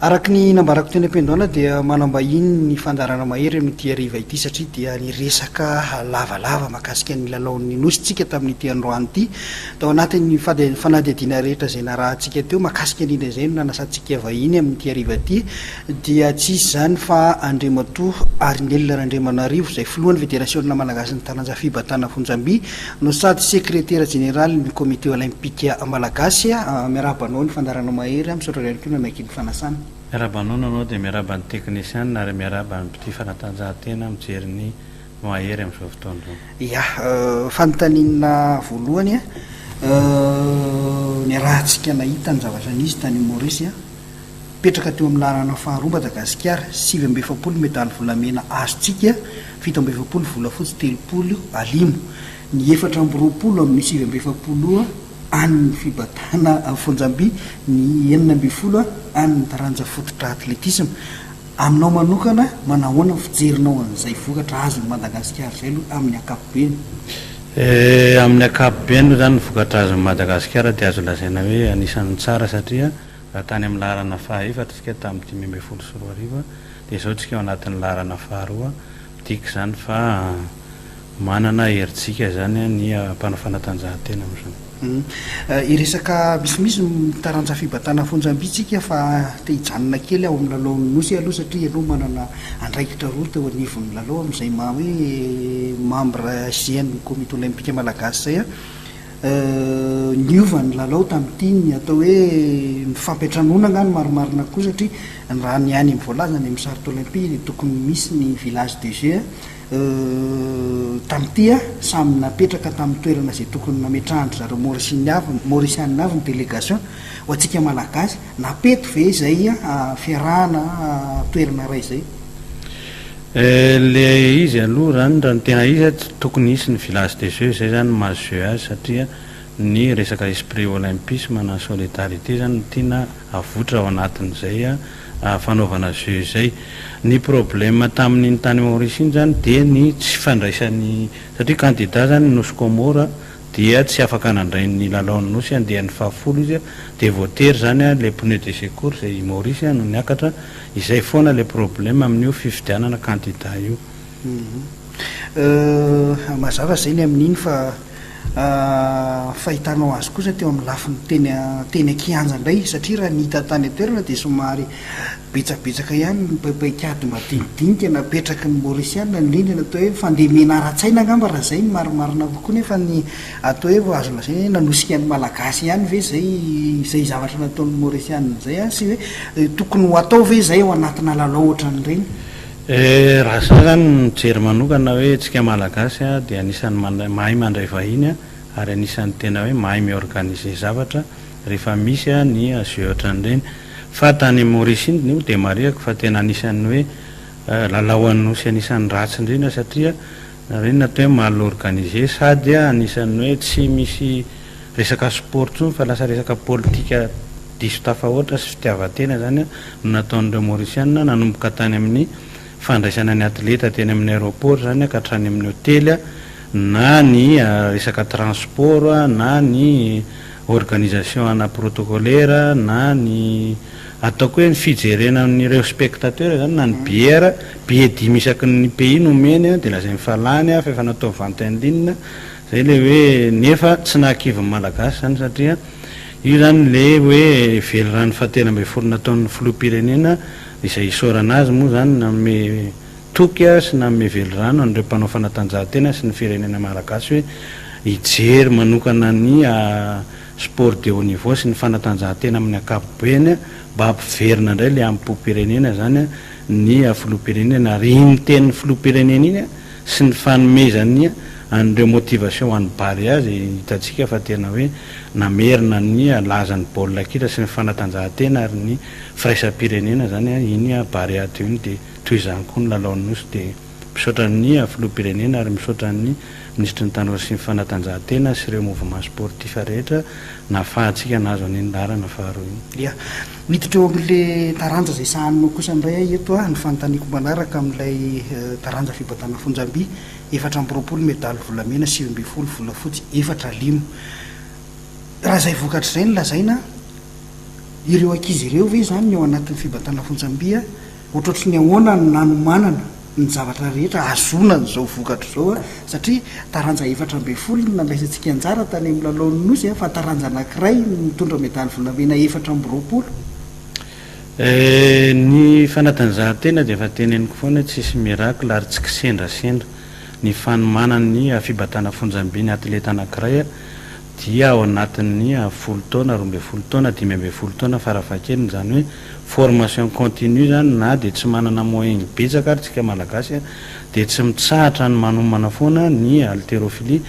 Araky ny nambarako teny am-piandohana dia manambahiny ny fandarana mahery amin'ity hariva ity satria dia ny resaka lavalava mahakasika ny lalaon'ny nositsika tamin'ity androany ity tao anatin'ny fanadihadiana rehetra izay narahantsika teo mahakasika indrindra izay no nanasantsika vahiny amin'ity hariva ity dia tsisy zany fa Andriamatoa Arinelina Randriamanarivo izay filohan'ny fédération malagasy ny taranja fibatana Fonjamby no sady secrétaire général ny comité olympique malagasy miarabanao ny fandarana mahery misaotra ihany koa namaiky ny fanasana. Miarabanao nanao dia miaraba ny technicien ary miaraba ny mpity fanatanjahantena mijery ny mahery amin'izao fotoana izao. Fanontaniana voalohany ny rahantsika nahita ny zavatra nisy tany Maorisy petraka teo amin'ny lalana faharoa Madagasikara 770 medaly volamena azontsika 770 volafotsy 30 ny 420 amin'ny 770 an'ny fibatana Fonjamby ny 920 an'ny taranja fototra atletisme. Aminao manokana manahoana fijerinao an'izay vokatra azo Madagasikara izay aloha amin'ny ankapobeny? Amin'ny ankapobeny zany ny vokatra azo Madagasikara dia azo lazaina hoe anisan'ny tsara satria raha tany amin'ny laharana fahaefatra tsika tamin'ny 520 dia izao tsika ao anatin'ny laharana faharoa midika zany fa manana herintsika zany ny mpanao fanatanjahantena amin'izany. Iresaka misimisy taranja fibatana Fonjamby tsika fa te hijanona kely ao amin'ny lalaon'ny nosy aloha satria ianao manana andraikitra roa teo anivon'ny lalao amin'izay hoe membre CN comité olympique malagasy zay niovany lalao tamin'ity ny atao hoe mifampiatranona ny maromarina koa satria raha ny any amin'ny voalazana amin'ny sarety olympique tokony misy ny village de jeu tamin'ity samy napetraka tamin'ny toerana izay tokony nametrahany zareo maorisianina avy ny délégation ho antsika malagasy napeto ve izay fiarahana toerana ray izay? Le izy aloha zany raha ny tena izy tokony hisy ny village de jeu izay zany mahazo azy satria ny resaka esprit olympisme na solidarité zany tiana avotra ao anatin'izay fanaovana jeu izay. Ny problème tamin'ny tany Maorisy iny zany dia ny tsy fandraisan'ny satria candidat zany nosy Comore dia tsy afaka nandray ny lalaon'ny nosy andeha ny fahafolo izy dia voatery zany les pneus de secours izay Maorisy no niakatra izay foana le problème amin'io fifidianana candidat io. Mazava zay ny amin'iny fa fahitanao azy kosa teo amin'ny lafiny teny akianja indray satria raha nihita tany atoerana dia somary betsabetsaka ihany paikady madinidinika napetraka ny maorisiana indrindra natao hoe fandemena ara-tsaina angamba raha zay ny marimarina kokoa nefa ny atao hoe azo lazaina nanosika ny malagasy ihany ve zay zavatra nataon'ny maorisiana zay sy hoe tokony ho atao ve zay ao anatina lalao ohatran'ireny? Raha za zany mijery manokana hoe tsika malagasy dia anisan'ny mahay mandray vahiny ary anisan'ny tena hoe mahay miorganiser zavatra rehefa misy ny jeu ohatran'ireny. Fa tany Maorisy iny no dia marihako fa tena anisan'ny hoe lalao anosy anisan'ny ratsy indrindra satria reny natao hoe mal organiser sady anisan'ny hoe tsy misy resaka sport tsony fa lasa resaka politika diso tafahoatra sy fitiavan-tena zany no nataon'ireo maorisiana nanomboka tany amin'ny fandraisana ny atleta teny amin'ny aéroport zany ka hatrany amin'ny hôtely na ny resaka transport na ny organisation ana protocolaire na ny ataoko hoe ny fijerena amin'ireo spectateur zany na ny bière billet 10 isaky ny pays nomeny dia lazay mifalany fa efa natao vente en ligne zay le hoe nefa tsy nahakivy malagasy zany satria io zany le hoe velorany fahatelo ambin'ny folo nataon'ny filoham-pirenena izay isorana azy moa zany nanome toky sy nanome velorano an'ireo mpanao fanatanjahantena sy ny firenena malagasy hoe hijery manokana ny sport de haut niveau sy ny fanatanjahantena amin'ny ankapobeny mba hampiverina indray le amin'ny popirenena zany ny filoham-pirenena ary iny tenin'ny filoham-pirenena iny sy ny fanomezany an'ireo motivation an'ny bary azy hitantsika fa tena hoe namerina ny lazan'ny baolina kitra sy ny fanatanjahantena ary ny firaisam-pirenena zany iny bary ato iny dia toy izany koa ny lalaon'ny nosy dia misaotra ny filoham-pirenena ary misaotra ny ministry ny tanora sy ny fanatanjahantena sy ireo mouvement sportif rehetra nahafahantsika nazo an'iny larana faharoa iny. Ia, miditra eo amin'le taranja izay sahaninao kosa indray eto ny fanontaniako manaraka amin'ilay taranja fibatana Fonjamby 420 medaly volamena 720 volafotsy 4 limo. Raha izay vokatra izay ny lazaina ireo ankizy ireo ve zany ny ao anatin'ny fibatana fonjam-bia ohatrotry ny ahoana ny nanomanana ny zavatra rehetra azonany zao vokatra zao a satria taranja 4 nambesantsika anjara tany amin'ny lalaon'ny nosy fa taranja anankiray mitondra medaly volamena 420 ny fanatanjahantena dia efa teneniko foana tsisy miracle ary tsy kisendrasendra ny fanomanany fibatana fonjam-by ny atleta anankiray dia ao anatin'ny 10 taona 12 taona 15 taona farafakely zany hoe formation continue zany na dia tsy manana moyen betsaka ary tsika malagasy dia tsy mitsahatra ny manomana foana ny haltérophilie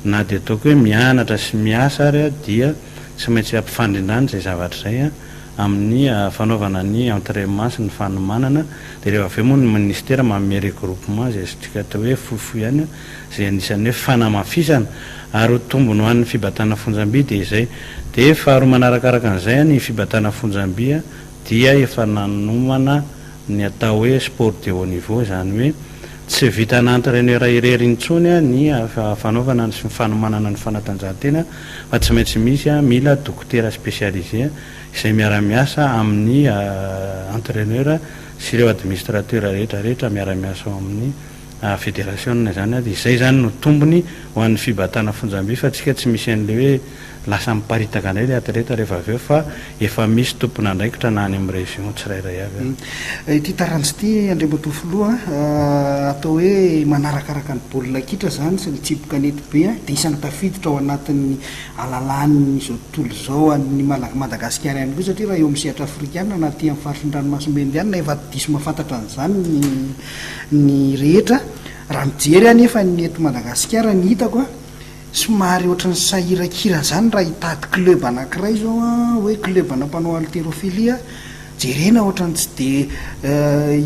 na dia ataoko hoe mianatra sy miasa ary dia tsy maintsy ampifandrindrany zay zavatra zay amin'ny fanaovana ny entraînement sy ny fanomanana dia rehefa avy eo moa ny ministère manome regroupement zay tsika atao hoe fofo ihany zay anisan'ny hoe fanamafisana ary tombony ho an'ny fibatana fonjam-by dia izay dia faharoa manarakaraka an'izay ny fibatana fonjam-by dia efa nanomana ny atao hoe sport de haut niveau zany hoe tsy vitana entraîneur irery intsony ny fanaovana sy fanomanana ny fanatanjahantena fa tsy maintsy misy mila docteur spécialisé izay miara-miasa amin'ny entraîneur sy ireo administrateur rehetrarehetra miara-miasa ao amin'ny fédération zany dia izay zany no tombony ho an'ny fibatana fonjam-by fa tsika tsy misy an'le hoe lasa miparitaka indray le atleta rehefa avy eo fa efa misy tompona andraikitra na any amin'ny région tsirairay avy ity taranjy ity andriambatofoloha atao hoe manarakaraka ny baolina kitra zany sy nitsiboka nety be dia isany tafiditra ao anatin'ny alalany zao tontolo zao any Madagasikara ihany koa satria raha eo amin'ny sehatra afrikana na aty amin'ny faritry ny ranomasimbe ihany na efa diso mahafantatra an'izany ny rehetra raha mijery any efa ny eto Madagasikara ny hitako somary ohatrany sahirakira zany raha hitady club anankiray zao hoe club anampanao haltérophilie jerena ohatrany tsy dia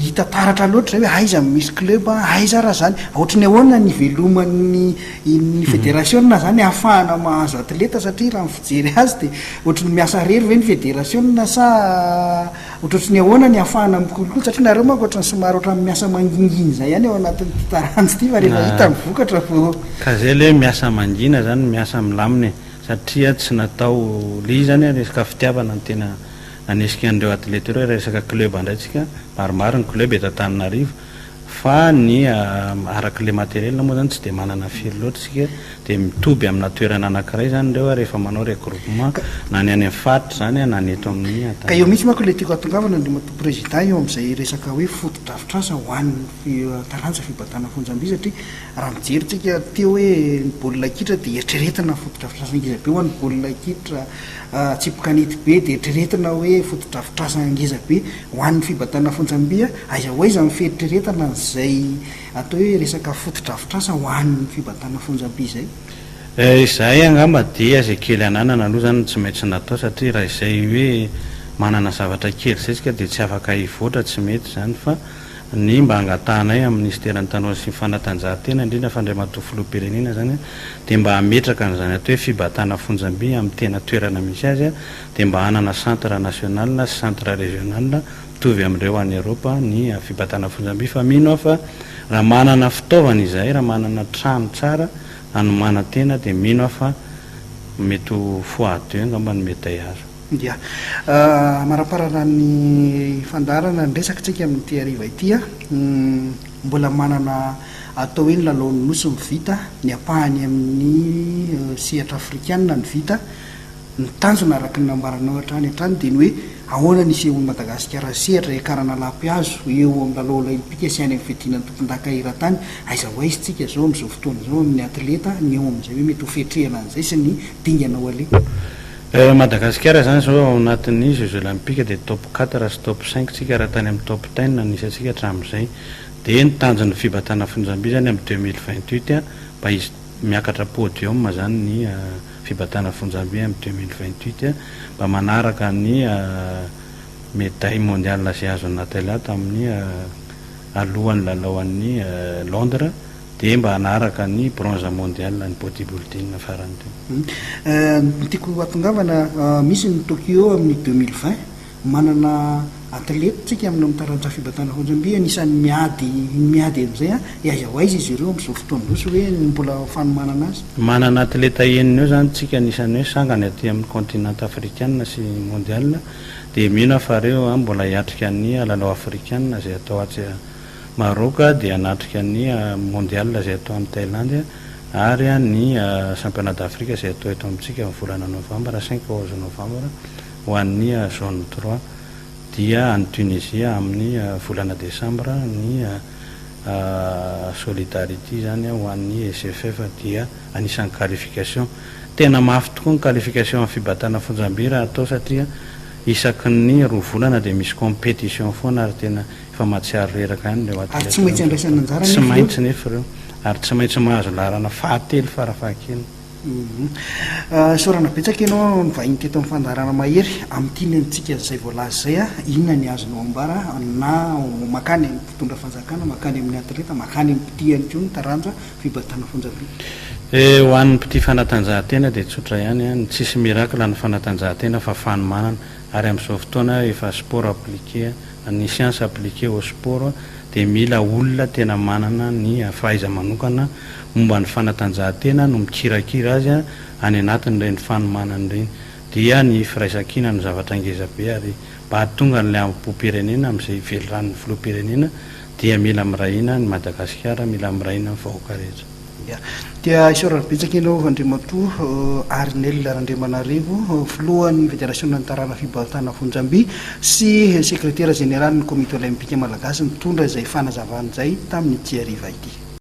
hita taratra loatra zay hoe aiza misy club aiza raha zany ohatrany ahoana ny veloman'ny fédération zany ahafahana mahazo atleta satria raha mifijery azy dia ohatrany miasa rery ve ny fédération sa ohatrotry ny ahoana ny ahafahana mikolokolo satria nareo manko ohatrany somary ohatrany miasa manginginy zay ihany ao anatin'ny taranjy ity fa rehefa hita mivokatra fo ka zay le miasa mangina zany miasa milaminy satria tsy natao li zany resaka fitiavana ny tena anesika an'ireo atleta ireo resaka club andraitsika maromaro ny club etantananarivo fa ny araka le matériel moa zany tsy dia manana firy loatra sika dia mitoby amina toerana anankiray zany reo rehefa manao regroupement na ny any amin'ny faritra zany na ny eto amin'ny ka eo mihitsy manko le tiako atongavana ny mato président eo amin'izay resaka hoe foto-drafitrasa ho an'ny taranja fibatana fonjam-by satria raha mijery tsika teo hoe ny baolina kitra dia eritreretina foto-drafitrasa ngeza be ho an'ny baolina kitra tsipoka nety be dia eritreretina hoe foto-drafitrasa ngeza be ho an'ny fibatana fonjam-by aiza ho aiza miferitreretana zay atao hoe resaka foto-drafitrasa ho an'ny fibatana fonjam-by zay izay angamba dia zay kely ananana aloha zany tsy maintsy natao satria raha izay hoe manana zavatra kely zay tsika dia tsy afaka hivoatra tsy mety zany fa ny mba angatahnay amin'ny ministère ny tanora sy fanatanjahantena indrindra fandriamatoa filoham-pirenena zany dia mba hametraka n'izany atao hoe fibatana fonjam-by amin'ny tena toerana misy azy dia mba hanana centre national sy centre régional mitovy amin'ireo any Europe ny fibatana fonjam-by fa mino aho fa raha manana fitaovana izay raha manana trano tsara hanomana tena dia mino aho fa mety foato angamba ny mety azo dia maraparana ny fandarana ny resaka tsika amin'ity hariva ity mbola manana atao hoe ny lalaon'ny nosy mivita ny ampahany amin'ny sehatra afrikana ny vita ny tanjona araka ny nambaranao hatrany hatrany dia ny hoe ahoana nisy eo Madagasikara sehatra ekarana lapy azo eo amin'ny lalao olympique sy any amin'ny fiadinan'ny tompon-daka iran-tany aiza ho aizy tsika zao amin'izao fotoana zao amin'ny atleta ny eo amin'izay hoe mety ho fetrehana an'izay sy ny dinganao ale Madagasikara zany zao ao anatin'ny jeux olympique dia top 4 sy top 5 tsika raha tany amin'ny top 10 anisantsika hatramin'izay dia ny tanjony fibatana fonjam-by zany amin'ny 2028 mba izy miakatra podium zany ny fibatana fonjam-by amin'ny 2028 mba manaraka ny médaille mondiale zay azo Natalia tamin'ny alohan'ny lalao an'ny Londres dia mba hanaraka ny bronze mondial ny bodybuilding farany teo tiako atongavana misy ny Tokyo amin'ny 2020 manana atletytsika amin'ny taranja fibatana fonjam-by anisan'ny miady amin'izay a iaiza ho aiza izy ireo amin'izao fotoanydroso hoe mbola fanomanana azy manana atleta enina eo zany tsika anisan'ny hoe sangany aty amin'ny continent africaine sy mondial dia mino fa reo mbola hiatrika ny lalao africaine zay atao atsy Maroc dia anatrika ny mondial zay atao amin'ny Thaïlande ary ny championnat d'Afrique zay atao eto amintsika amin'ny volana novembre 5 novembre ho an'ny zone 3 dia any Tunisie amin'ny volana décembre ny solidarité zany ho an'ny SFF dia anisan'ny qualification tena mafy tokoa ny qualification amin'ny fibatana fonjam-by raha atao satria isaky ny roa volana dia misy compétition foana ary tena efa mahatsiaro reraka any leo ary tsy maintsy andraisana anjara tsy maintsy nefa reo ary tsy maintsy mahazo larana fahatelo farafahakely sorana betsaka ianao nyvahiny teto amin'ny fandarana mahery amin'ity lentsika zay voalaza zay a inona ny azonao ambara na makany amin'ny mpitondra fanjakana makany amin'ny atleta makany amin'ny mpitiany ko ny taranja fibatana fonjam-by ho an'ny mpity fanatanjahantena dia tsotra ihany ny tsisy miracle ny fanatanjahantena fa fanomanana ary amin'izao fotoana efa sport appliqué ny science appliqué au sport dia mila olona tena manana ny fahaiza manokana momba ny fanatanjahantena no mikirakira azy any anatin'ireny fanomanana ireny dia ny firaisan-kina no zavatra angezabe ary mba hatonga n'lay ampo-pirenena amin'izay ivelorany filoha-pirenena dia mila mirahina ny Madagasikara mila mirahina ny vahoaka rehetra dia isorabetsaka ianao Andriamatoa Arnel Randriamanarivo filohan'ny fédération nantarana fibatana fonjam-by sy secrétaire général ny comité olympique malagasy mitondra izay fanazavana izay tamin'ny Thierry Vaity